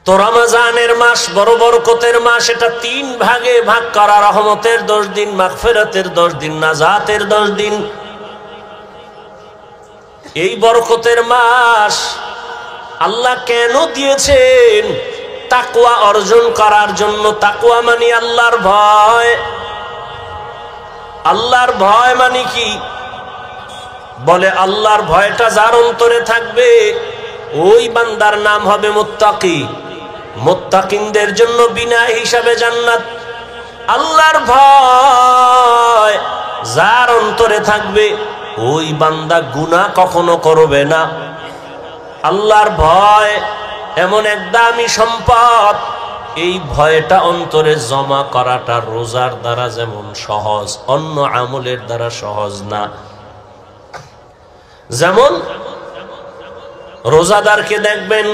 তো রমজানের মাস বড় বরকতের মাস, এটা 3 ভাগে ভাগ করা, রহমতের 10 দিন, মাগফিরাতের 10 দিন, নাজাতের 10 দিন। এই বরকতের মাস আল্লাহ কেন দিয়েছেন? তাকওয়া অর্জন করার জন্য। তাকওয়া মানে আল্লাহর ভয়। আল্লাহর ভয় মানে কি? বলে আল্লাহর ভয়টা যার অন্তরে থাকবে ওই বান্দার নাম হবে মুত্তাকি। মুত্তাকিনদের জন্য বিনা হিসাবে জান্নাত। আল্লাহর ভয় যার অন্তরে থাকবে ওই বান্দা গুনাহ কখনো করবে না। আল্লাহর ভয় এমন এক দামি সম্পদ, এই ভয়টা অন্তরে জমা করাটা রোজার দ্বারা যেমন সহজ, অন্য আমলের দ্বারা সহজ না। যেমন রোজাদারকে দেখবেন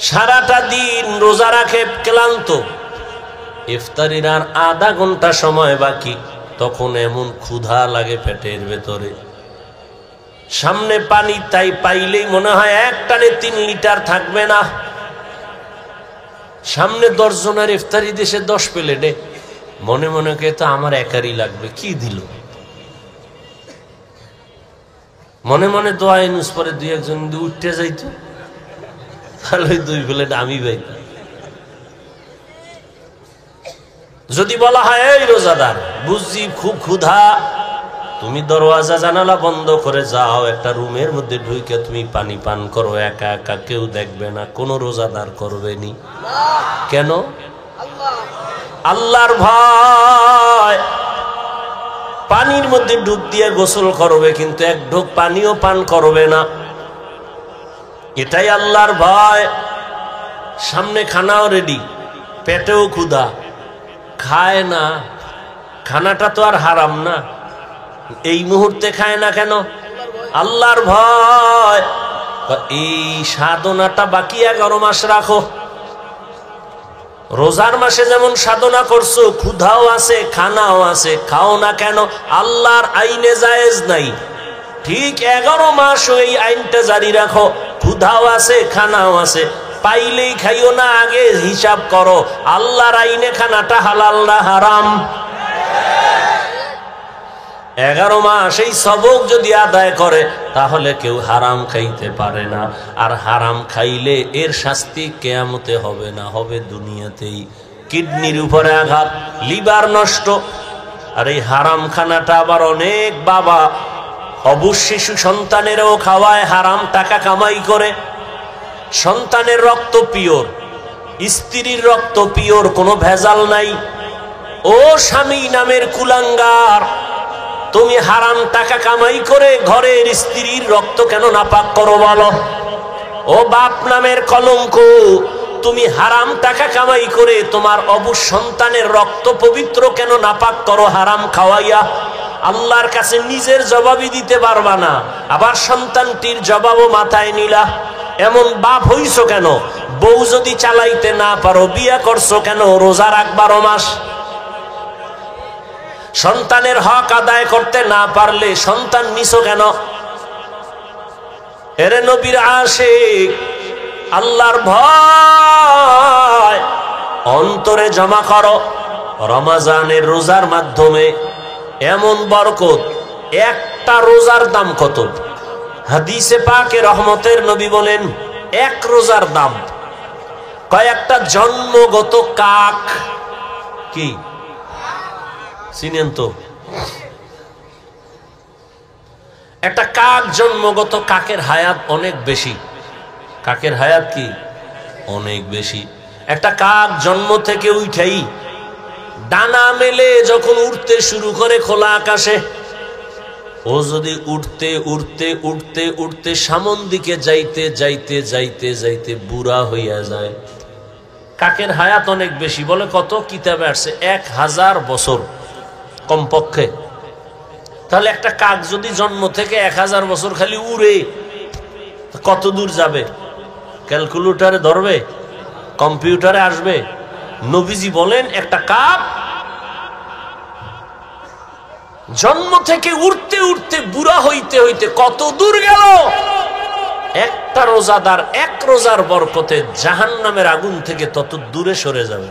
সারাটা দিন রোজা রাখে, ক্লান্ত, ইফতারির আর আধা ঘন্টা সময় বাকি, তখন এমন ক্ষুধা লাগে পেটের ভেতরে, সামনে পানি তাই পাইলেই মনে হয় এক টানে 3 লিটার থাকবে না। সামনে 10 জনের ইফতারি দেশে 10 প্লেটে, মনে মনে কে তো আমার একারই লাগবে, কি দিল। মনে মনে দোয়া ইনুস পরে 2-1 জন উঠতে যাইতো, তাহলে ওই 2 প্লেট আমি পাইতাম। যদি বলা হয় এই রোজাদার বুঝছি খুব ক্ষুধা, তুমি দরওয়াজা জানালা বন্ধ করে যাও, একটা রুমের মধ্যে ঢুকে তুমি পানি পান করো, একা একা, কেউ দেখবে না, কোনো রোজাদার করবে নি। কেন? আল্লাহর ভয়। পানির মধ্যে ডুব দিয়ে গোসল করবে, কিন্তু 1 ঢোক পানিও পান করবে না, এটাই আল্লাহর ভয়। সামনে খানাও রেডি, পেটেও ক্ষুধা, খায় না। খানাটা তো আর হারাম না, এই মুহূর্তে খায় না কেন? আল্লাহর ভয়। এই সাধনাটা বাকি 11 মাস রাখো। রোজার মাসে যেমন সাধনা করছো, ক্ষুধাও আছে, খানাও আছে, খাও না কেন? আল্লাহর আইনে জায়েজ নাই। ঠিক 11 মাস এই আইনটা জারি রাখো, ক্ষুধাও আছে, খানাও আছে, পাইলেই খাইও না, আগে হিসাব করো আল্লাহর আইনে খানাটা হালাল না হারাম। 11 মাস এই সবক যদি আদায় করে তাহলে কেউ হারাম খাইতে পারে না। আর হারাম খাইলে এর শাস্তি কিয়ামতে হবে না, হবে দুনিয়াতেই। কিডনির উপরে আঘাত, লিভার নষ্ট। আর এই হারাম খানাটা আবার অনেক বাবা অবুঝ শিশু সন্তানেরও খাওয়ায়, হারাম টাকা কামাই করে। সন্তানের রক্ত পিওর, স্ত্রীর রক্ত পিওর, কোনো ভেজাল নাই। ও স্বামী নামের কুলাঙ্গার, তুমি হারাম টাকা কামাই করে ঘরের স্ত্রীর রক্ত কেন নাপাক করো বলো? ও বাপ নামের কলঙ্ক, তুমি হারাম টাকা কামাই করে তোমার অবুঝ সন্তানের রক্ত পবিত্র কেন নাপাক করো হারাম খাওয়াইয়া? আল্লাহর কাছে নিজের জবাবই দিতে পারবা না, আবার সন্তানটির জবাবও মাথায় নিলা। এমন বাপ হইছো কেন? বউ যদি চালাইতে না পারো বিয়া করছো কেন? রোজা রাখ 12 মাস। সন্তানের হক আদায় করতে না পারলে সন্তান নিছো কেন? এরে নবীর আশিক, আল্লাহর ভয় অন্তরে জমা করো। রমজানের রোজার মাধ্যমে এমন বরকত, একটা রোজার দাম কত? হাদিসে পাকে রহমতের নবী বলেন 1 রোজার দাম কয়েকটা জন্মগত কাক। কি চিনেন তো? একটা কাক জন্মগত, কাকের হায়াত অনেক বেশি। কাকের হায়াত কি? অনেক বেশি। একটা কাক জন্ম থেকে উঠাই ডানা মেলে যখন উঠতে শুরু করে খোলা আকাশে, ও যদি উঠতে উঠতে উঠতে উঠতে সামন দিকে যাইতে যাইতে যাইতে যাইতে বুড়া হইয়া যায়। কাকের হায়াত অনেক বেশি। বলে কত? কিতাবে আসছে 1000 বছর কমপক্ষে। তাহলে একটা কাক যদি জন্ম থেকে 1000 বছর খালি উড়ে, কত দূর যাবে? ক্যালকুলেটরে ধরবে? কম্পিউটারে আসবে? নবীজি বলেন একটা কাক জন্ম থেকে উঠতে উঠতে বুড়া হইতে হইতে কত দূর গেল? একটা রোজাদার এক রোজার বরকতে জাহান্নামের আগুন থেকে তত দূরে সরে যাবে।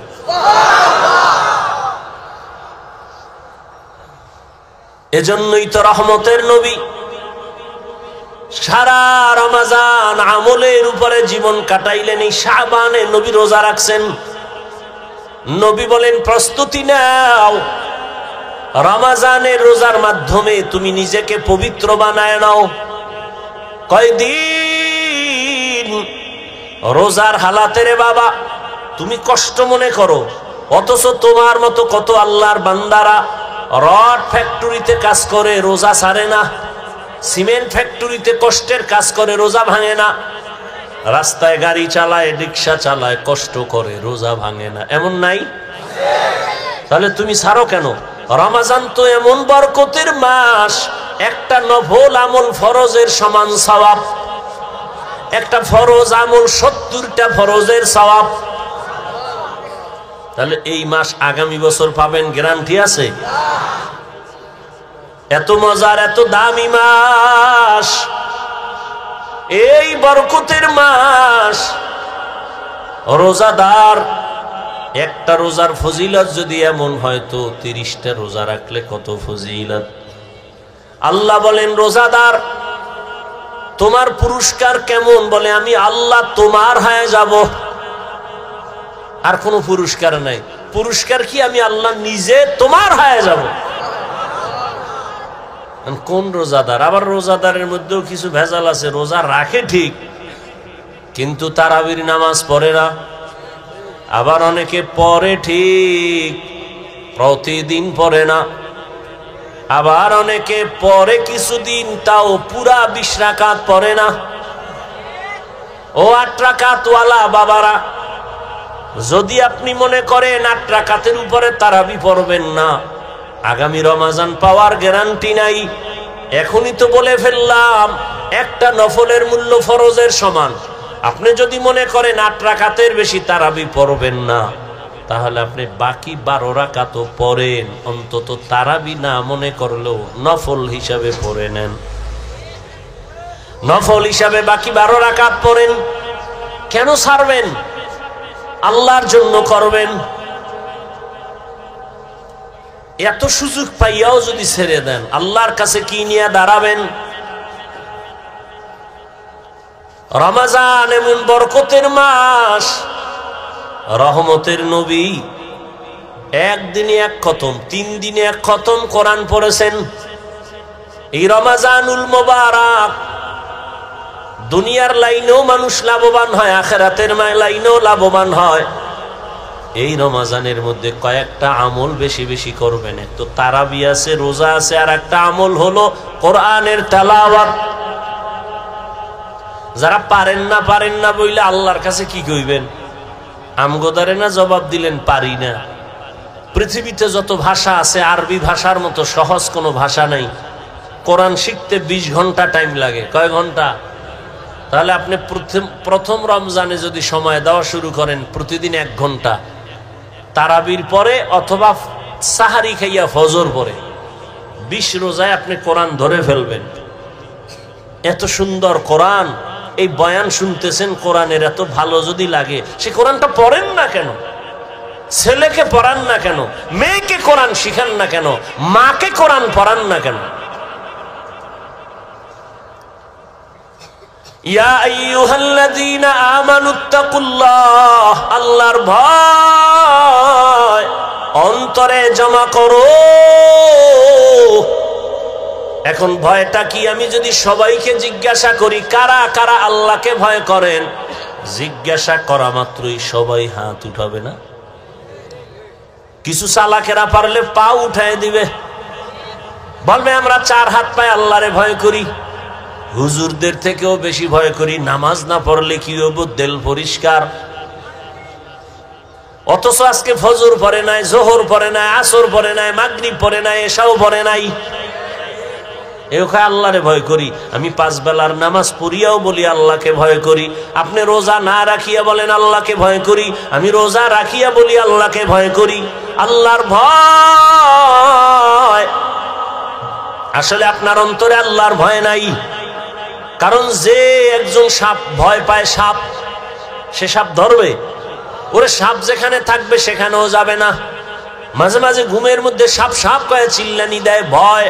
এজন্যই তো রহমতের নবী সারা রমজান আমলের উপরে জীবন কাটাইলেন। এই শাবানে নবী রোজা রাখছেন। নবী বলেন, প্রস্তুতি নাও, রমজানের রোজার মাধ্যমে তুমি নিজেকে পবিত্র বানায় নাও। কয়দিন রোজার হালাতে রে বাবা তুমি কষ্ট মনে করো, অথচ তোমার মতো কত আল্লাহর বান্দারা রড ফ্যাক্টরিতে কাজ করে রোজা ছাড়ে না, সিমেন্ট ফ্যাক্টরিতে কষ্টের কাজ করে রোজা ভাঙে না, রাস্তায় গাড়ি চালায় রিক্সা চালায় কষ্ট করে রোজা ভাঙে না, এমন নাই? তাহলে তুমি ছাড়ো কেন? রমজান তো এমন বরকতের মাস, একটা নফল আমল ফরজের সমান সওয়াব, একটা ফরজ আমল 70টা ফরজের সওয়াব। তাহলে এই মাস আগামী বছর পাবেন, গ্যারান্টি আছে? এত মজার এত দামি মাস, এই বরকতের মাস, রোজাদার একটা রোজার ফজিলত যদি এমন হয় তো 30টা রোজা রাখলে কত ফজিলত। আল্লাহ বলেন, রোজাদার তোমার পুরস্কার কেমন? বলে, আমি আল্লাহ তোমার হয়ে যাব, আর কোনো পুরস্কার নাই। পুরস্কার কি? আমি আল্লাহ নিজে তোমার হয়ে যাব। কোন রোজাদার? আবার রোজাদারের মধ্যেও কিছু ভেজাল আছে। রোজা রাখে ঠিক, কিন্তু তারাবির নামাজ পড়ে না। আবার অনেকে পড়ে ঠিক, প্রতিদিন পড়ে না। আবার অনেকে পড়ে কিছুদিন, তাও পুরা 20 রাকাত পড়ে না। ও 8 রাকাতওয়ালা বাবারা, যদি আপনি মনে করেন 8 রাকাতের উপরে তারাবি পড়বেন না, আগামী রমজান পাওয়ার গ্যারান্টি নাই। এখনই তো বলে ফেললাম, একটা নফলের মূল্য ফরজের সমান। আপনি যদি মনে করেন 8 রাকাতের বেশি তারাবি পড়বেন না, তাহলে আপনি বাকি 12 রাকাতও পড়েন, অন্তত তারাবি না মনে করলেও নফল হিসাবে পড়ে নেন। নফল হিসাবে বাকি 12 রাকাত পড়েন। কেন ছাড়বেন? আল্লাহর জন্য করবেন। এত সুযোগ পাইয়াও যদি ছেড়ে দেন, আল্লাহর কাছে কি নিয়ে দাঁড়াবেন? রমজান এমন বরকতের মাস, রহমতের নবী একদিনে 1 খতম, 3 দিনে 1 খতম কোরআন পড়েছেন। এই রমজানুল মোবারক দুনিয়ার লাইনেও মানুষ লাভবান হয়, আখিরাতের লাইনেও লাভবান হয়। এই রমজানের মধ্যে কয়েকটা আমল বেশি বেশি করবেন। তো তারাবি আছে, রোজা আছে, আর একটা আমল হলো কোরআনের তেলাওয়াত। যারা পারেন না বইলে আল্লাহর কাছে কি কইবেন? আমগোদারে না জবাব দিলেন পারি না। পৃথিবীতে যত ভাষা আছে, আরবি ভাষার মতো সহজ কোনো ভাষা নাই। কোরআন শিখতে 20 ঘন্টা টাইম লাগে। কয় ঘন্টা? তাহলে আপনি প্রথম রমজানে যদি সময় দেওয়া শুরু করেন, প্রতিদিন 1 ঘন্টা, তারাবির পরে অথবা সাহারি খাইয়া ফজর পরে 20 রোজায় আপনি কোরআন ধরে ফেলবেন। এত সুন্দর কোরআন, এই বয়ান শুনতেছেন কোরআনের, এত ভালো যদি লাগে, সে কোরআনটা পড়েন না কেন? ছেলেকে পড়ান না কেন? মেয়েকে কোরআন শিখান না কেন? মাকে কোরআন পড়ান না কেন? ইয়া আইয়ুহাল্লাযীনা আমানুত্তাকুল্লাহ, আল্লাহর ভয় অন্তরে জমা করো। এখন ভয়টা কি? আমি যদি সবাইকে জিজ্ঞাসা করি কারা কারা আল্লাহকে ভয় করেন, জিজ্ঞাসা করা মাত্রই সবাই হাত উঠাবে না? কিছু চালাকেরা পারলে পা উঠায় দিবে, বলবে আমরা 4 হাত পায়ে আল্লাহরে ভয় করি, হুজুরদের থেকেও বেশি ভয় করি, নামাজ না পড়লে কি হবো, দিল পরিষ্কার। অথচ আজকে ফজর পড়ে নাই, জোহর পড়ে নাই, আসর পড়ে নাই, মাগরিব পড়ে নাই, এশাও পড়ে নাই। আল্লাহরে ভয় করি। আমি 5 বেলার নামাজ পড়িয়াও বলি আল্লাহকে ভয় করি। আপনি রোজা না রাখিয়া বলেন আল্লাহকে ভয় করি, আমি রোজা রাখিয়া বলি আল্লাহকে ভয় করি। আল্লাহর ভয়, আসলে আপনার অন্তরে আল্লাহর ভয় নাই। কারণ যে একজন সাপ ভয় পায়, সাপ, সে সাপ ধরবে? ওরে সাপ যেখানে থাকবে সেখানেও যাবে না। মাঝে মাঝে ঘুমের মধ্যে সাপ সাপ কয়ে চিল্লানি দেয়, ভয়।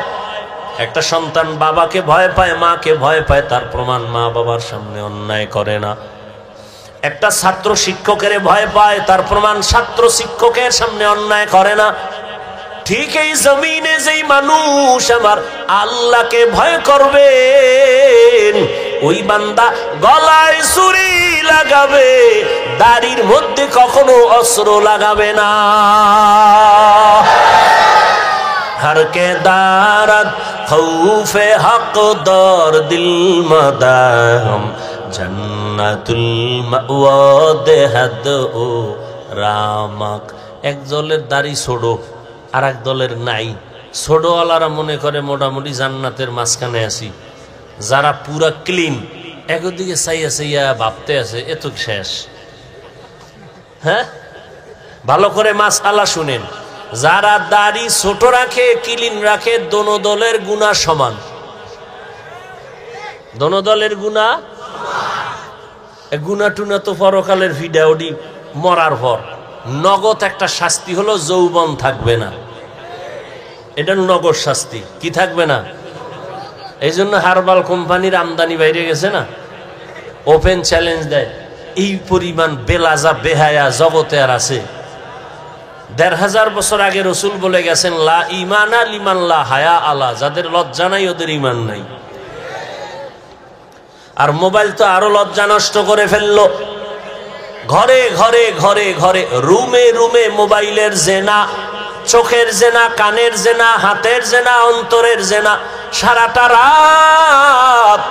একটা সন্তান বাবাকে ভয় পায়, মাকে ভয় পায়, তার প্রমাণ মা বাবার সামনে অন্যায় করে না। একটা ছাত্র শিক্ষকের ভয় পায়, তার প্রমাণ ছাত্র শিক্ষকের সামনে অন্যায় করে না। ঠিক এই জমিনে যেই মানুষ আমার আল্লাহকে ভয় করবে, ওই বান্দা গলায় ছুরি লাগাবে, দাড়ির মধ্যে কখনো অস্ত্র লাগাবে না। हर के दारत खौफे हक दर दिल मदाम जन्नतुल मावा देहद ओ रामक। एक दलेर दाড়ি ছোড়ো আর এক দলের নাই। ছোড়োওয়ালারা মনে করে মোটামুটি জান্নাতের মাঝখানে আছি, যারা পুরা ক্লিন একদিকে চাইয়া চাইয়া ভাবতে আছে এত শেষ। হ্যাঁ, ভালো করে মাসআলা শুনেন। যারা দাড়ি ছোট রাখে, ক্লিন রাখে, দোনো দলের গুনাহ সমান। দোনো দলের গুনাহ, গুনাহ টুনা তো পরকালের ভিডিওডি মরার পর নগদ একটা শাস্তি হলো যৌবন থাকবে না। এটা নগদ শাস্তি। কি থাকবে না? এই জন্য হারবাল কোম্পানির আমদানি বাইরে গেছে না, ওপেন চ্যালেঞ্জ দেয়। এই পরিমাণ বেলাজা বেহায়া জগতে আর আছে? ১৫০০ বছর আগে রসুল বলে গেছেন, লা ইমানা লিমান লা হায়া আলা, যাদের লজ্জা নাই ওদের ইমান নাই। আর মোবাইল তো আরো লজ্জা নষ্ট করে ফেললো। ঘরে ঘরে ঘরে ঘরে, রুমে রুমে মোবাইলের জেনা, চোখের জেনা, কানের জেনা, হাতের জেনা, অন্তরের জেনা। সারাটা রাত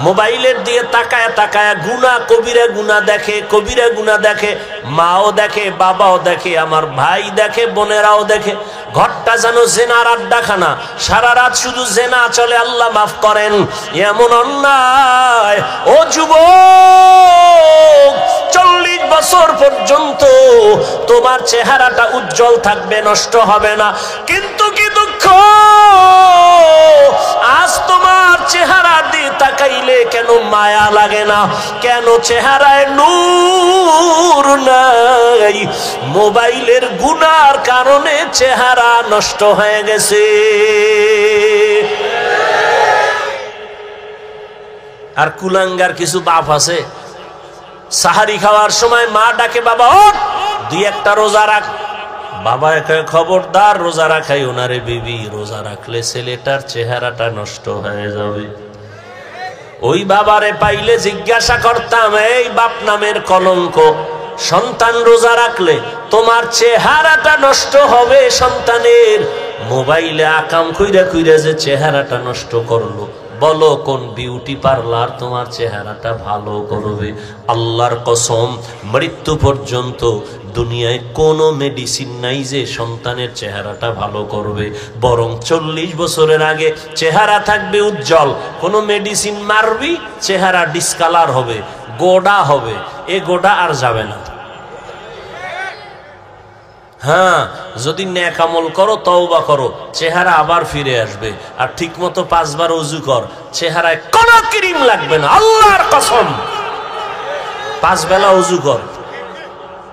মোবাইলের দিয়ে তাকায় তাকায় গুনাহ, কবিরা গুনাহ দেখে, কবিরা গুনাহ দেখে। মাও দেখে, বাবাও দেখে, আমার ভাই দেখে, বোনেরাও দেখে। ঘরটা যেন জেনার আড্ডাখানা, সারা রাত শুধু জেনা চলে। আল্লাহ মাফ করেন, এমন অন্যায়। ও যুবক, 40 বছর পর্যন্ত তোমার চেহারাটা উজ্জ্বল থাকবে, নষ্ট হবে না। কিন্তু কি দুঃখ, আজ তোমার চেহারা দিয়ে তাকাইলে কেন মায়া লাগে না? কেন চেহারায় নূর নাই? মোবাইলের গুনার কারণে চেহারা নষ্ট হয়ে গেছে। আর কুলাঙ্গার কিছু বাপ আছে, সাহারি খাওয়ার সময় মা ডাকে, বাবা ওঠ, 2-1টা রোজা রাখ। বাবা একা খবরদার রোজা রাখাই ওনারে বিবি, রোজা রাখলে ছেলেটার চেহারাটা নষ্ট হয়ে যাবে। ওই বাবারে পাইলে জিজ্ঞাসা করতাম, এই বাপ নামের কলঙ্ক, সন্তান রোজা রাখলে তোমার চেহারাটা নষ্ট হবে সন্তানের। মোবাইলে আকাম কইরা কইরা যে চেহারাটা নষ্ট করলো, বলো কোন বিউটি পার্লার তোমার চেহারাটা ভালো করবে? আল্লাহর কসম, মৃত্যু পর্যন্ত দুনিয়ায় কোনো মেডিসিন নাই যে সন্তানের চেহারাটা ভালো করবে। বরং 40 বছরের আগে চেহারা থাকবে উজ্জ্বল। কোনো মেডিসিন মারবি, চেহারা ডিসকালার হবে, গোডা হবে, এ গোডা আর যাবে না। হ্যাঁ, যদি নেক আমল করো, তওবা করো, চেহারা আবার ফিরে আসবে। আর ঠিক মতো 5 বার ওযু কর, চেহারায় কোনো ক্রিম লাগবে না, আল্লাহর কসম। 5 বেলা ওযু কর,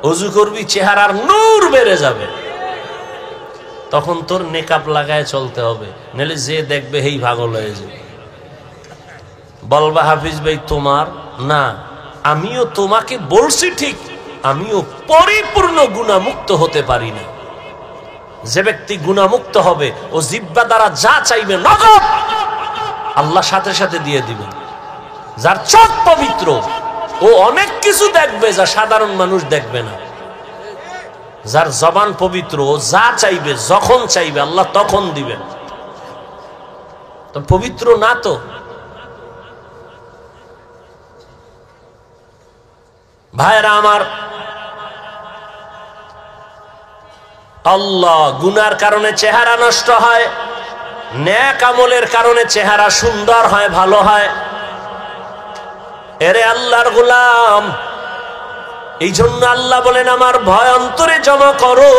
ওযু করবি, চেহারার নূর বেড়ে যাবে। তখন তোর নেকাব লাগায় চলতে হবে, নাহলে যে দেখবে হেই পাগল হয়ে যাবে। বলবা হাফিজ ভাই তোমার না, আমিও তোমাকে বলছি ঠিক, আমিও পরিপূর্ণ গুনাহমুক্ত হতে পারি না। যে ব্যক্তি গুনাহমুক্ত হবে, ও জিহ্বা দ্বারা যা চাইবে নগদ আল্লাহ সাথে সাথে দিয়ে দিবেন। যার চোখ পবিত্র, ও অনেক কিছু দেখবে যা সাধারণ মানুষ দেখবে না। যার জবান পবিত্র, ও যা চাইবে যখন চাইবে আল্লাহ তখন দিবেন। তো পবিত্র না তো। ভাইরা আমার, আল্লাহ গুনার কারণে চেহারা নষ্ট হয়, নেক আমলের কারণে চেহারা সুন্দর হয়, ভালো হয়। এরে আল্লাহর গোলাম, এই জন্য আল্লাহ বলেন আমার ভয় অন্তরে জমা করো।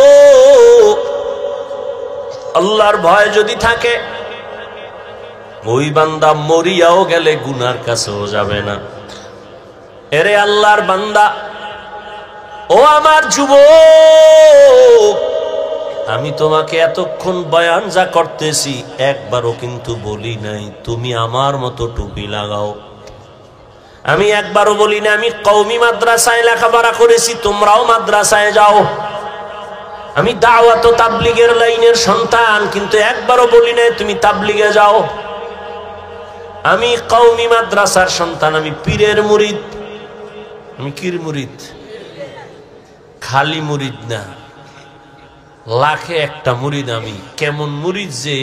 আল্লাহর ভয় যদি থাকে, ওই বান্দা মরিয়াও গেলে গুনার কাছেও যাবে না। এরে আল্লাহর বান্দা, ও আমার যুবক, আমি তোমাকে এতক্ষণ বয়ান যা করতেছি একবারও কিন্তু বলি নাই তুমি আমার মতো টুপি লাগাও। আমি একবারও বলি না আমি কওমি মাদ্রাসায় লেখাপড়া করেছি, তোমরাও মাদ্রাসায় যাও। আমি দাওয়াত ও তাবলীগের লাইনের সন্তান, কিন্তু একবারও বলি নাই তুমি তাবলীগে যাও। আমি কওমি মাদ্রাসার সন্তান, আমি পীরের মুরিদ। আমি কির মুরিদ? খালি মুরিদ না, লাখে একটা মুরিদ আমি। কেমন মুরিদ যে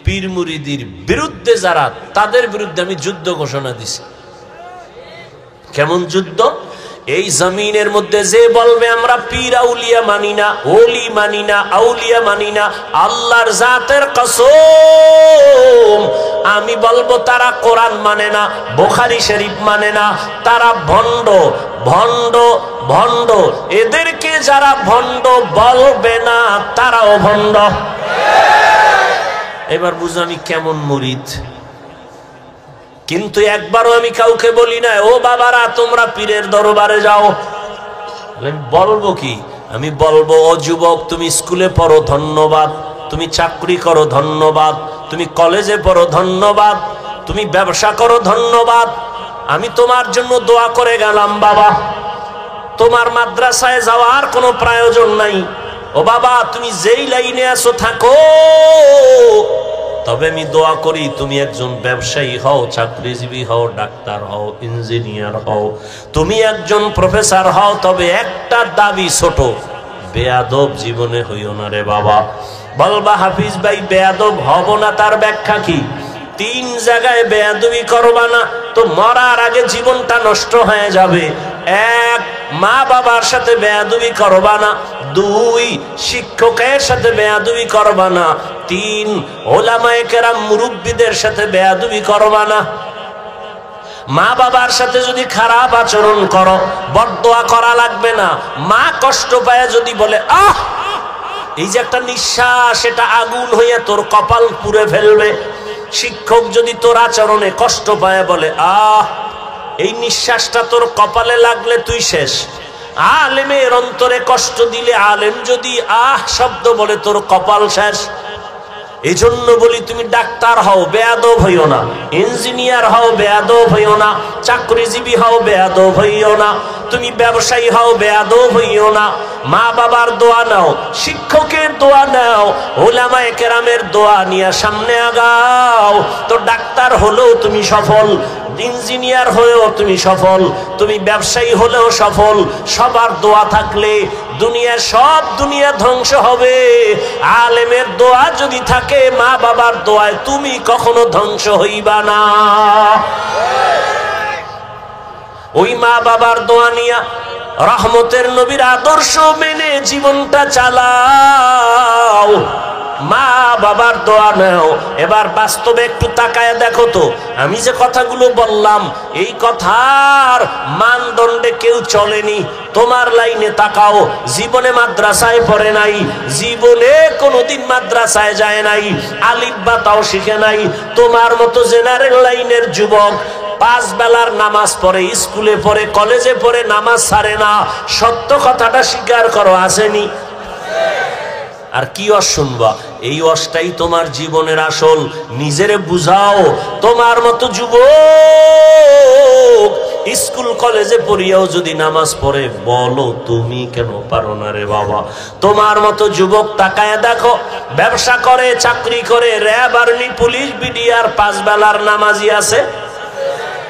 পীর মুরিদির বিরুদ্ধে যারা, তাদের বিরুদ্ধে আমি যুদ্ধ ঘোষণা দিছি। কেমন যুদ্ধ? এই জমিনের মধ্যে যে বলবে আমরা পীর আউলিয়া মানি না, ওলি মানি না, আউলিয়া মানি না, আল্লাহর জাতের কসম আমি বলবো তারা কোরআন মানে না, বুখারী শরীফ মানে না, তারা ভণ্ড ভণ্ড ভণ্ড। এদেরকে যারা ভণ্ড বলবে না তারাও ভণ্ড। এবার বুঝো আমি কেমন মুরিদ। কিন্তু একবারও আমি কাউকে বলি না ও বাবারা তোমরা পীরের দরবারে যাও। আমি বলবো কি? আমি বলবো ও যুবক, তুমি স্কুলে পড়ো ধন্যবাদ, তুমি চাকরি করো ধন্যবাদ, তুমি কলেজে পড়ো ধন্যবাদ, তুমি ব্যবসা করো ধন্যবাদ, আমি তোমার জন্য দোয়া করে গেলাম বাবা। তোমার মাদ্রাসায় যাওয়ার কোনো প্রয়োজন নাই। ও বাবা, তুমি যেই লাইনে আছো থাকো, তবে আমি দোয়া করি তুমি একজন ব্যবসায়ী হও, চাকরিজীবী হও, ডাক্তার হও, ইঞ্জিনিয়ার হও, তুমি একজন প্রফেসর হও, তবে একটা দাবি ছোট, বেয়াদব জীবনে হইও না রে বাবা। বলবা হাফিজ ভাই বেয়াদব হব না, তার ব্যাখ্যা কি? 3 জায়গায় বেয়াদবি করবা না তো মরার আগে জীবনটা নষ্ট হয়ে যাবে। 1, মা বাবার সাথে বেয়াদবি করবা না। 2, শিক্ষকের সাথে বেয়াদবি করবা না। 3, ওলামায়ে কেরাম মুরব্বীদের সাথে বেয়াদবি করবা না। মা বাবার সাথে যদি খারাপ আচরণ করো, বদদোয়া করা লাগবে না। মা কষ্ট পায় যদি বলে আহ, এই যে একটা নিঃশ্বাস, এটা আগুন হয়ে তোর কপাল পুড়ে ফেলবে। শিক্ষক যদি তোর আচরণে কষ্ট পায় বলে আহ, এই নিঃশ্বাসটা তোর কপালে লাগলে তুই শেষ। আলেমের অন্তরে কষ্ট দিলে, আলেম যদি আহ শব্দ বলে তোর কপাল শেষ। এই জন্য বলি তুমি ডাক্তার হও, বেয়াদব হইও না। ইঞ্জিনিয়ার হও, বেয়াদব হইও না। চাকরিজীবী হও, বেয়াদব হইও না। তুমি ব্যবসায়ী হও, বেয়াদব হইও না। মা বাবার দোয়া নাও, শিক্ষকের দোয়া নাও, ওলামায়ে কেরামের দোয়া নিয়ে সামনে আগাও। তো ডাক্তার হলেও তুমি সফল, ইঞ্জিনিয়ার হয়েও তুমি সফল, তুমি ব্যবসায়ী হলেও সফল। সবার দোয়া থাকলে দুনিয়ার সব দুনিয়া ধ্বংস হবে। আলেমের দোয়া যদি থাকে, মা বাবার দোয়ায় তুমি কখনো ধ্বংস হইবা না। ওই মা বাবার দোয়া নিয়া রহমতের নবীর আদর্শ মেনে জীবনটা চালাও। মা বাবার দোয়া নাও। এবার বাস্তবে একটু তাকায় দেখো তো, আমি যে কথাগুলো বললাম এই কথার মানদণ্ডে কেউ চলেনি। তোমার লাইনে তাকাও, জীবনে মাদ্রাসায় পড়ে নাই, জীবনে কোনোদিন মাদ্রাসায় যায় নাই, আলিফ বা তাও শিখে নাই। তোমার মতো জেনারেল লাইনের যুবক 5 বেলার নামাজ পড়ে, স্কুলে পড়ে, কলেজে পড়ে, নামাজ ছাড়ে না। সত্য কথাটা স্বীকার করো, আসেনি? আর কি ওয়াজ শুনবা? এই ওয়াজটাই তোমার জীবনের আসল। নিজেরে বুঝাও। তোমার মতো যুবক স্কুল কলেজে পড়িয়াও যদি নামাজ পড়ে, বলো তুমি কেন পারো না রে বাবা? তোমার মতো যুবক তাকায় দেখো, ব্যবসা করে, চাকরি করে, র্যাব, আর্মি, পুলিশ, বিডিআর, 5 বেলার নামাজি আছে।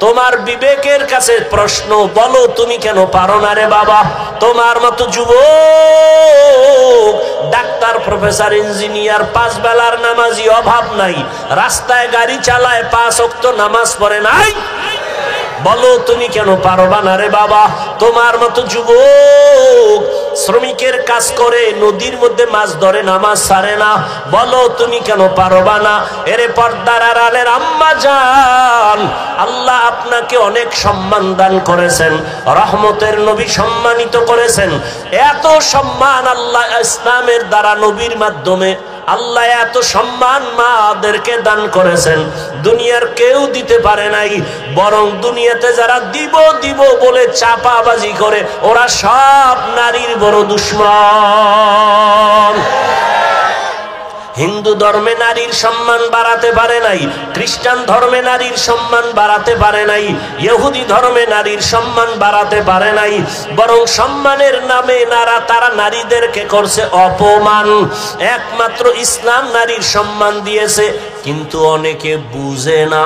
তোমার বিবেকের কাছে প্রশ্ন, বলো তুমি কেন পারো না রে বাবা? তোমার মতো যুবক ডাক্তার, প্রফেসর, ইঞ্জিনিয়ার, 5 বেলার নামাজি অভাব নাই, রাস্তায় গাড়ি চালায়, 5 ওয়াক্ত নামাজ পড়ে নাই, বলো তুমি কেন পারবা না রে বাবা? তোমার মতো যুবক শ্রমিকের কাজ করে, নদীর মধ্যে মাছ ধরে, নামাজ ছাড়ে না, বলো তুমি কেন পারবা না? এরে পর্দার আড়ালের আম্মা জান, আল্লাহ আপনাকে অনেক সম্মান দান করেছেন, রহমতের নবী সম্মানিত করেছেন। এত সম্মান আল্লাহ ইসলামের দ্বারা নবীর মাধ্যমে আল্লাহ এত সম্মান মাদেরকে দান করেছেন, দুনিয়ার কেউ দিতে পারে নাই। বরং দুনিয়াতে যারা দিব দিব বলে চাপাবাজি করে ওরা সব নারীর বড় দুশমন। হিন্দু ধর্মে নারীর সম্মান বাড়াতে পারে নাই, খ্রিস্টান ধর্মে নারীর সম্মান বাড়াতে পারে নাই, ইহুদি ধর্মে নারীর সম্মান বাড়াতে পারে নাই। বরং সম্মানের নামে তারা নারীদেরকে করছে অপমান। একমাত্র ইসলাম নারীর সম্মান দিয়েছে, কিন্তু অনেকে বুঝে না।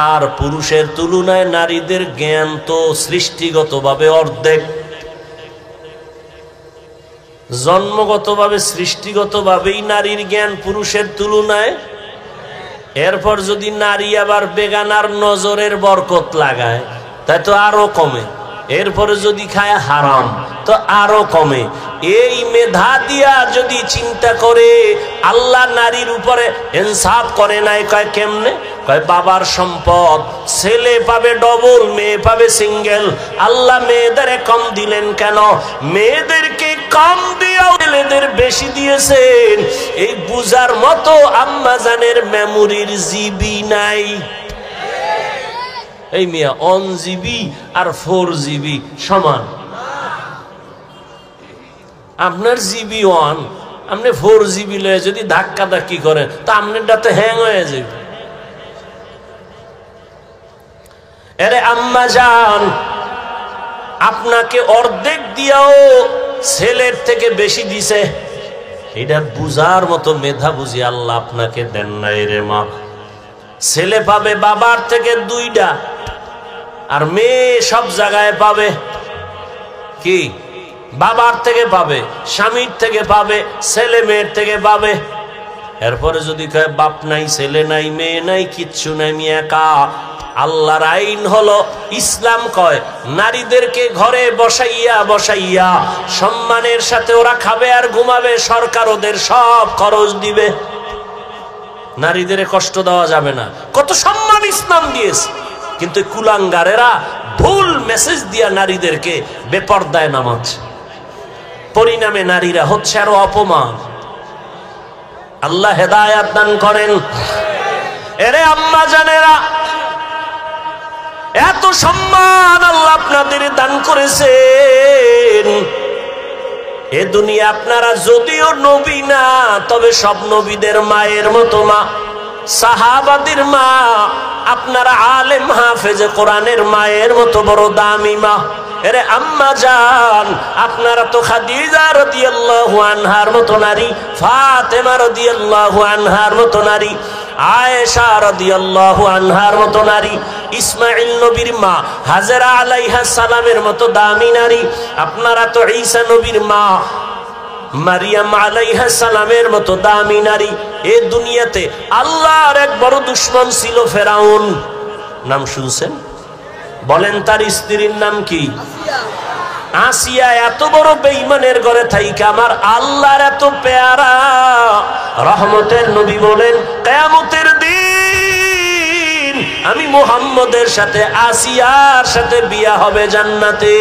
আর পুরুষের তুলনায় নারীদের জ্ঞান তো সৃষ্টিগতভাবে অর্ধেক, জন্মগতভাবে সৃষ্টিগতভাবেই নারীর জ্ঞান পুরুষের তুলনায়। এরপর যদি নারী আবার বেগানার নজরের বরকত লাগায় তাই তো আরো কমে। এরপরে যদি খায় হারাম তো আরো কমে। এই মেধা দিয়া যদি চিন্তা করে আল্লাহ নারীর উপরে ইনসাফ করে নাই। কয় কেমনে? কয় বাবার সম্পদ ছেলে পাবে ডবল, মেয়ে পাবে সিঙ্গেল। আল্লাহ মেয়েদের কম দিলেন কেন? মেয়েদেরকে কম দিয়েও ছেলেদের বেশি দিয়েছেন। এই বুঝার মতো আম্মাজানের মেমোরির জিবি নাই। এই মিয়া 1 জিবি আর 4 জিবি সমান। আপনার জিবি 1, আপনি 4 জিবি লয়ে যদি ধাক্কা ধাক্কি করেন তা আপনারটা তো হ্যাং হয়ে যাবে। আরে আম্মা জান, আপনাকে অর্ধেক দিয়াও ছেলের থেকে বেশি দিছে, এটা বুঝার মতো মেধা বুঝি আল্লাহ আপনাকে দেন নাই রে মা। ছেলে পাবে বাবার থেকে 2টা, আর মেয়ে সব জায়গায় পাবে কি? বাবার থেকে পাবে, স্বামীর থেকে পাবে, ছেলে মেয়ের থেকে পাবে। এরপরে যদি কয় বাপ নাই, ছেলে নাই, মেয়ে নাই, কিচ্ছু নাই, আমি একা। আল্লাহর আইন হলো, ইসলাম কয় নারীদেরকে ঘরে বসাইয়া বসাইয়া সম্মানের সাথে ওরা খাবে আর ঘুমাবে, সরকার ওদের সব খরচ দিবে। নারীদের কষ্ট দেওয়া যাবে না। কত সম্মান ইসলাম দিয়েছে, কিন্তু কুলাঙ্গারেরা ভুল মেসেজ দিয়া নারীদেরকে বেপরদায় নামাচ্ছে। পরিণামে নারীরা হচ্ছে আরো অপমান। আল্লাহ হেদায়াত দান করেন। এরে আম্মা জানেরা, এত সম্মান আল্লাহ আপনাদের দান করেছেন। এ দুনিয়া আপনারা যদিও নবী না, তবে সব নবীদের মায়ের মতো মা, সাহাবাদের মা। আপনারা আলেম হাফেজে কোরআনের মায়ের মতো বড় দামি মা। এরে আম্মা জান, আপনারা তো খাদিজা রাদিয়াল্লাহু আনহার মতো নারী, ফাতেমা রাদিয়াল্লাহু আনহার মতো নারী, আয়েশা রাদিয়াল্লাহু আনহার মতো নারী, ইসমাইল নবীর মা হাজেরা আলাইহিস সালামের মতো দামি নারী। আপনারা তো ঈসা নবীর মা মারিয়াম আলাইহিস সালামের মতো দামি নারী। এই দুনিয়াতে আল্লাহর এক বড় দুশমন ছিল ফেরাউন। নাম শুনছেন? বলেন তার স্ত্রীর নাম কি? আসিয়া। এত বড় বেঈমানের ঘরে থাইকা আমার আল্লাহর এত পেয়ারা রহমতের নবী বলেন, কিয়ামতের দিন আমি মুহাম্মদের সাথে আসিয়ার সাথে বিয়া হবে জান্নাতে।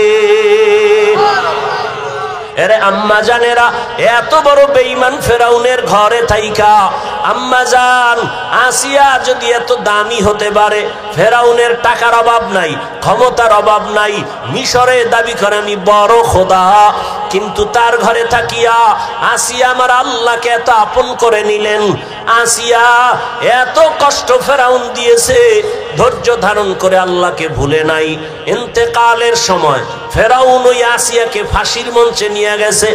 এরে আম্মা জানেরা, এত বড় বেঈমান ফেরাউনের ঘরে থাইকা আম্মা জান আসিয়া যদি এত দামি হতে পারে, ফেরাউনের টাকার অভাব নাই, ক্ষমতার অভাব নাই, মিশরে দাবি করে আমি বড় খোদা, কিন্তু তার ঘরে থাকিয়া আসিয়া আমার আল্লাহকে এত আপন করে নিলেন। আসিয়া এত কষ্ট ফেরাউন দিয়েছে, ধৈর্য ধারণ করে আল্লাহকে ভুলে নাই। ইন্তেকালের সময় ফেরাউন ওই আসিয়াকে ফাঁসির মঞ্চে নিয়ে গেছে।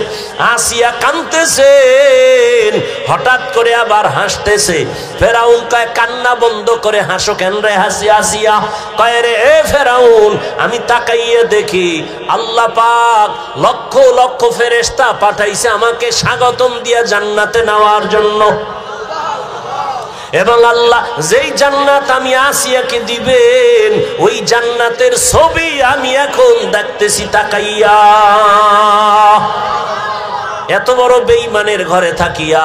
আসিয়া কাঁদতেছে, হঠাৎ করে আবার হাসতেছে। ফেরাউন কয়, কান্না বন্ধ করে হাসো কেন রে আসিয়া? কয় রে এ ফেরাউন, আমি তাকাইয়ে দেখি আল্লাহ পাক লক্ষ লক্ষ ফেরেশতা পাঠাইছে আমাকে স্বাগতম দিয়া জান্নাতে নেওয়ার জন্য। এবং আল্লাহ যেই জান্নাত আমি আসিয়াকে দিবেন, ওই জান্নাতের ছবি আমি এখন দেখতেছি তাকাইয়া। এত বড় বেঈমানের ঘরে থাকিয়া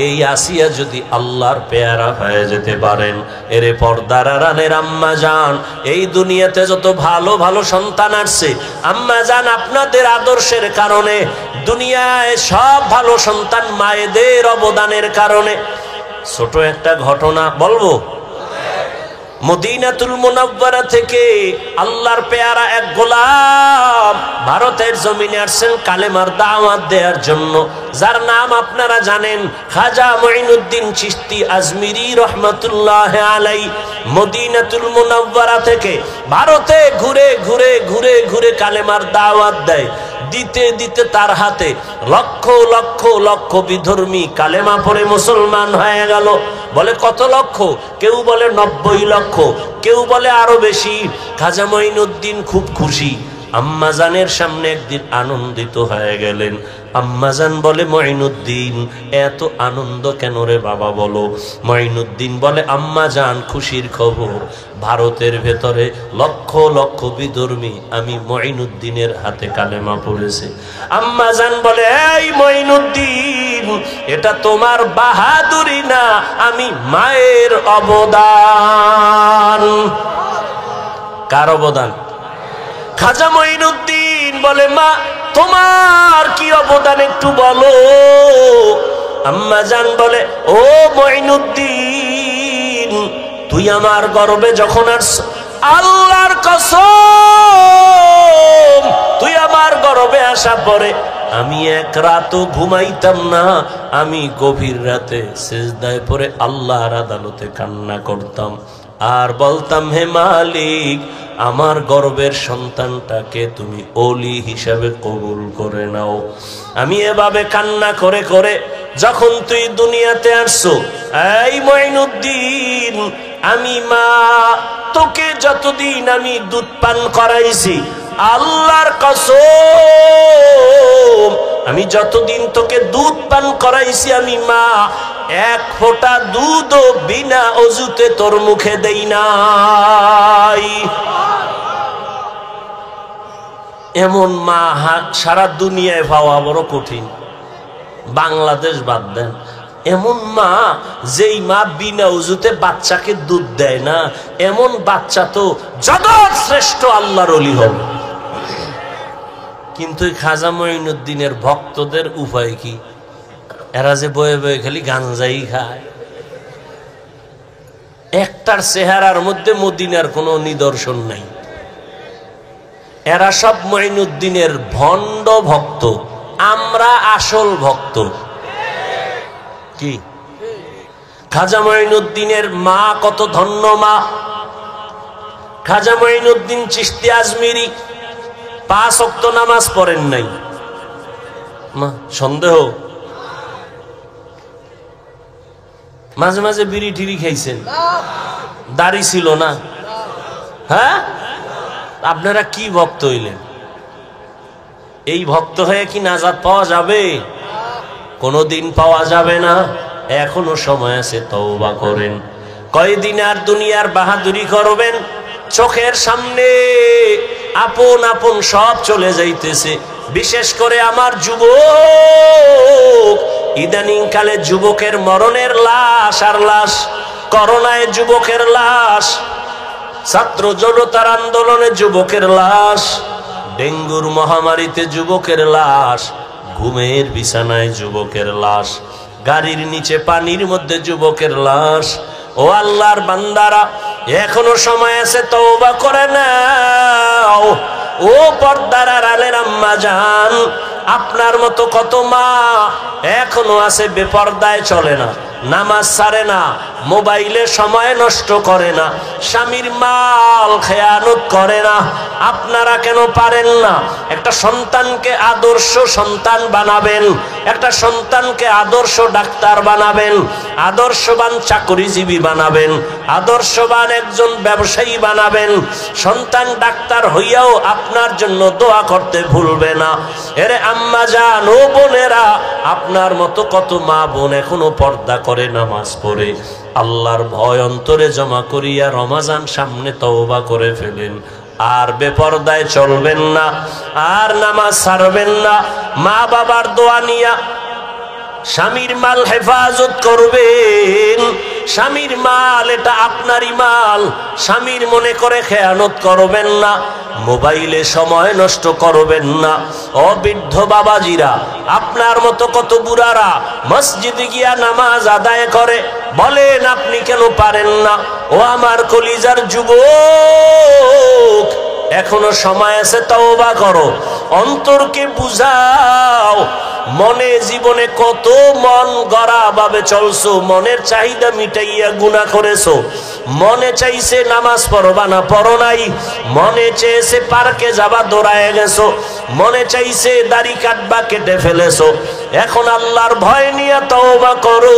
এই আসিয়া যদি আল্লাহর পেয়ারা হয়ে যেতে পারেন, এরে পর্দার আড়ালের আম্মা জান, এই দুনিয়াতে যত ভালো ভালো সন্তান আসছে আম্মা জান আপনাদের আদর্শের কারণে, দুনিয়ায় সব ভালো সন্তান মায়েদের অবদানের কারণে। ছোট একটা ঘটনা বলবো। মদিনাতুল মুনাওয়ারা থেকে আল্লাহর পেয়ারা এক গোলাম ভারতের জমিনে আসছেন কালেমার দাওয়াত দেওয়ার জন্য, যার নাম আপনারা জানেন, খাজা মুঈনুদ্দিন চিশতি আজমিরি রহমাতুল্লাহ আলাই। মদিনাতুল মুনাওয়ারা থেকে ভারতে ঘুরে ঘুরে ঘুরে ঘুরে কালেমার দাওয়াত দেয়। দিতে দিতে তার হাতে লক্ষ লক্ষ লক্ষ বিধর্মী কালেমা পড়ে মুসলমান হয়ে গেল। বলে কত লক্ষ? কেউ বলে 90 লক্ষ, কেউ বলে আরো বেশি। খাজা মুঈনুদ্দিন খুব খুশি। আম্মাজানের সামনে একদিন আনন্দিত হয়ে গেলেন। আম্মাজান বলে, মুঈনুদ্দিন এত আনন্দ কেন রে বাবা বলো? মুঈনুদ্দিন বলে, আম্মাজান খুশির খবর, ভারতের ভেতরে লক্ষ লক্ষ বিধর্মী আমি মুঈনুদ্দিনের হাতে কালেমা পড়েছে। আম্মাজান বলে, এই মুঈনুদ্দিন এটা তোমার বাহাদুরি না, আমি মায়ের অবদান। কার অবদান? খাজা মুঈনুদ্দিন বলে, মা তোমার কি অবদান একটু বলো। আম্মাজান বলে, ও মুঈনুদ্দিন তুই আমার গর্বে যখন আসছ, আল্লাহর কসম তুই আমার গর্বে আসা পরে আমি এক রাতও ঘুমাইতাম না। আমি গভীর রাতে সিজদায় পড়ে আল্লাহর আদালতে কান্না করতাম আর বলতাম, হে মালিক আমার গর্বের সন্তানটাকে তুমি ওলি হিসাবে কবুল করে নাও। আমি এভাবে কান্না করে করে যখন তুই দুনিয়াতে আসছো, এই মুঈনুদ্দিন আমি মা তোকে যতদিন আমি দুধ পান করাইছি, আল্লাহর কসম আমি যতদিন তোকে দুধ পান করাইছি আমি মা এক ফোঁটা দুধও বিনা অজুতে তোর মুখে দেই নাই। এমন মা সারা দুনিয়ায় পাওয়া বড় কঠিন, বাংলাদেশ বাদ দেন। এমন মা যেই মা বিনা উজুতে বাচ্চাকে দুধ দেয় না, এমন বাচ্চা তো জগৎ শ্রেষ্ঠ আল্লাহর ওলি হবে। কিন্তু খাজা মুঈনুদ্দিনের ভক্তদের উপায় কি? এরা যে বয়ে বয়ে খালি গাঞ্জাই খায়, একটার চেহারার মধ্যে মদিনার কোনো নিদর্শন নাই। এরা সব মুঈনুদ্দিনের ভণ্ড ভক্ত, আমরা আসল ভক্ত। কি খাজা মুঈনুদ্দিনের মা কত ধন্য মা। খাজা মুঈনুদ্দিন চিশতি আজমিরি 5 ওয়াক্ত নামাজ পড়েন নাই। মা সন্দেহ? মাঝে মাঝে বিড়ি টিড়ি খাইছেন, দাড়ি ছিল না। হ্যাঁ, আপনারা কি ভক্ত হইলেন? এই ভক্ত হয়ে কি নাজাত পাওয়া যাবে? কোনদিন পাওয়া যাবে না। এখনো সময় আছে, তওবা করেন। কয়দিন আর দুনিয়ার বাহাদুরি করবেন? চোখের সামনে আপন আপন সব চলে যাইতেছে। বিশেষ করে আমার যুবক, ইদানিং কালে যুবকের মরণের লাশ আর লাশ, করোনায় যুবকের লাশ, ছাত্র জনতার আন্দোলনে যুবকের লাশ, ডেঙ্গুর মহামারীতে যুবকের লাশ, ঘুমের বিছানায় যুবকের লাশ, গাড়ির নিচে পানির মধ্যে যুবকের লাশ। ও আল্লাহর বান্দারা, এখনো সময় আছে, তওবা করে নাও। ও পর্দার আড়ালের আম্মা জান, আপনার মতো কত মা এখনো আছে বেপর্দায় চলে না, নামাজ ছাড়ে না, মোবাইলে সময় নষ্ট করে না, স্বামীর মাল খেয়ানত করে না। আপনারা কেন পারেন না? একটা সন্তানকে আদর্শ সন্তান বানাবেন, একটা সন্তানকে আদর্শ ডাক্তার বানাবেন, আদর্শবান চাকরিজীবী বানাবেন, আদর্শবান একজন ব্যবসায়ী বানাবেন। সন্তান ডাক্তার হইয়াও আপনার জন্য দোয়া করতে ভুলবে না। এরে আম্মা জান, ও বোনেরা, আপনার মতো কত মা বোন এখনো পর্দা করে, নামাজ পড়ে, আল্লাহর ভয় অন্তরে জমা করিয়া রমাজান সামনে তওবা করে ফেলেন। আর বেপরদায় চলবেন না, আর নামাজ ছাড়বেন না। মা বাবার দোয়া নিয়া স্বামীর মাল হেফাজত করবেন। স্বামীর মাল এটা আপনারই মাল, স্বামীর মনে করে খেয়ানত করবেন না। মোবাইলে সময় নষ্ট করবেন না। ও বৃদ্ধ বাবাজিরা, আপনার মতো কত বুড়ারা মসজিদে গিয়া নামাজ আদায় করে, বলেন আপনি কেন পারেন না? ও আমার কলিজার যুবক, এখনো সময় আছে, তওবা করো, অন্তরকে বুঝাও। মনে জীবনে কত মন গড়া ভাবে চলছো, মনের চাহিদা মিটাইয়া গুনাহ করেছো। মনে চাইছে নামাজ পড়বা না, পড়ো নাই। মনে চেয়েছে পার্কে যাবা, দৌড়ায় গেছো। মনে চাইছে দাড়ি কাটবা, কেটে ফেলেছো। এখন আল্লাহর ভয় নিয়ে তওবা করো।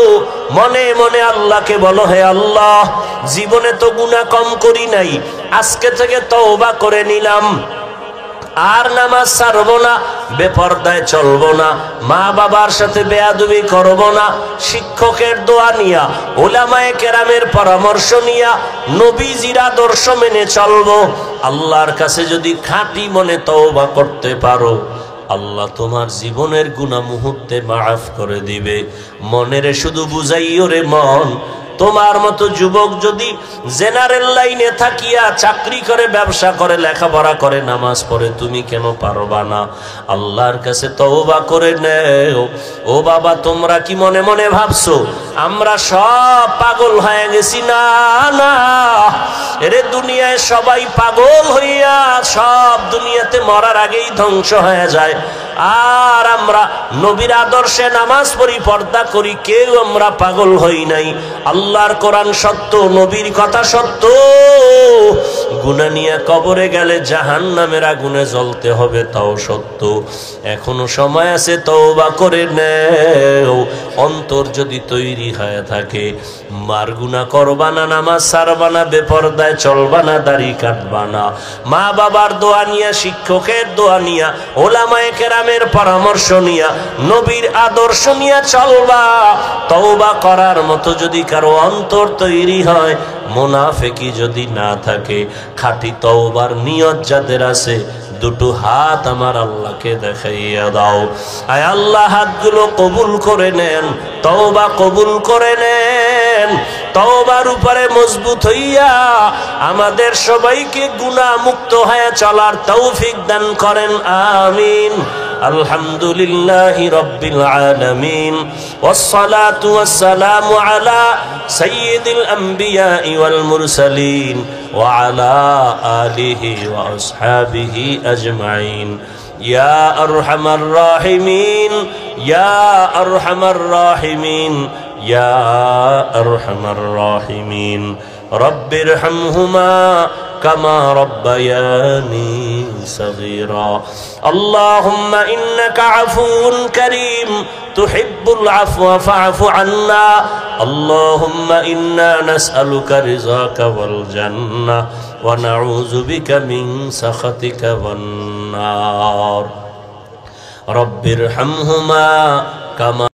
মনে মনে আল্লাহকে বলো, হে আল্লাহ, জীবনে তো গুনাহ কম করি নাই, আজকে থেকে তওবা করে নিলাম, আর নামাজ ছাড়বো না, বেপরদায় চলবো না, মা বাবার সাথে বেয়াদবি করবো না, শিক্ষকের দোয়া নিয়া, উলামায়ে কেরামের পরামর্শ নিয়া, নবীজির আদর্শ মেনে চলবো। আল্লাহর কাছে যদি খাঁটি মনে তওবা করতে পারো, আল্লাহ তোমার জীবনের গুনাহ মুহূর্তে মাফ করে দিবে। মনেরে শুধু বুঝাইও রে মন, তোমার মতো যুবক যদি জেনারেল লাইনে থাকিয়া চাকরি করে, ব্যবসা করে, লেখাপড়া করে, নামাজ পড়ে, তুমি কেন পারবা না? আল্লাহর কাছে তওবা করে নেও। ও বাবা, তোমরা কি মনে মনে ভাবছো আমরা সব পাগল হয়ে গেছি? না না, এরে দুনিয়ায় সবাই পাগল হইয়া সব দুনিয়াতে মরার আগেই ধ্বংস হয়ে যায়। আর আমরা নবীর আদর্শে নামাজ পড়ি, পর্দা করি, কেউ আমরা পাগল হই নাই। আল্লাহর কোরআন সত্য, নবীর কথা সত্য। গুনাহ নিয়ে কবরে গেলে জাহান্নামের আগুনে জ্বলতে হবে, তাও সত্য। এখনো সময় আছে, তওবা করে নেও। অন্তর যদি তৈরি হয়ে থাকে, মার গুনাহ করবা না, নামাজ ছাড়বা না, বেপরদায় চলবা না, দাড়ি কাটবা না, মা বাবার দোয়া নিয়া, শিক্ষকের দোয়া নিয়া, উলামায়ে কেরামের পরামর্শ নিয়া, নবীর আদর্শ নিয়া চলবা। তওবা করার মতো যদি কারো অন্তর তৈরি হয়, মুনাফিকি যদি না থাকে, খাঁটি তওবার নিয়ত যাদের আছে, দুটো হাত আমার আল্লাহকে দেখাইয়া দাও। আয় আল্লাহ, হাতগুলো কবুল করে নেন, তওবা কবুল করে নেন। তওবার উপরে মজবুত হইয়া আমাদের সবাইকে গুনাহ মুক্ত হয়ে চলার তৌফিক দান করেন, আমিন। আলহামদুলিল্লাহি রাব্বিল আলামিন, ওয়াসসালাতু ওয়াসসালামু আলা সাইয়্যিদিল আমবিয়াই ওয়াল মুরসালিন ওয়া আলা আলিহি ওয়া আসহাবিহি আজমাইন। ইয়া আরহামার রাহিমিন, ইয়া আরহামার রাহিমিন, ইয়া আরহামার রাহিমিন। রব্বিরহামহুমা কামা রব্বায়ানি সগীরা। আল্লাহুম্মা ইন্নাকা আফুউন কারীম তুহিব্বুল আফওয়া ফা'ফু আন্না। আল্লাহুম্মা ইন্না নাসআলুকা রিযাকা ওয়াল জান্নাহ ওয়া নাউযু বিকা মিন সাখাতিকা ওয়ান নার। রব্বিরহামহুমা কামা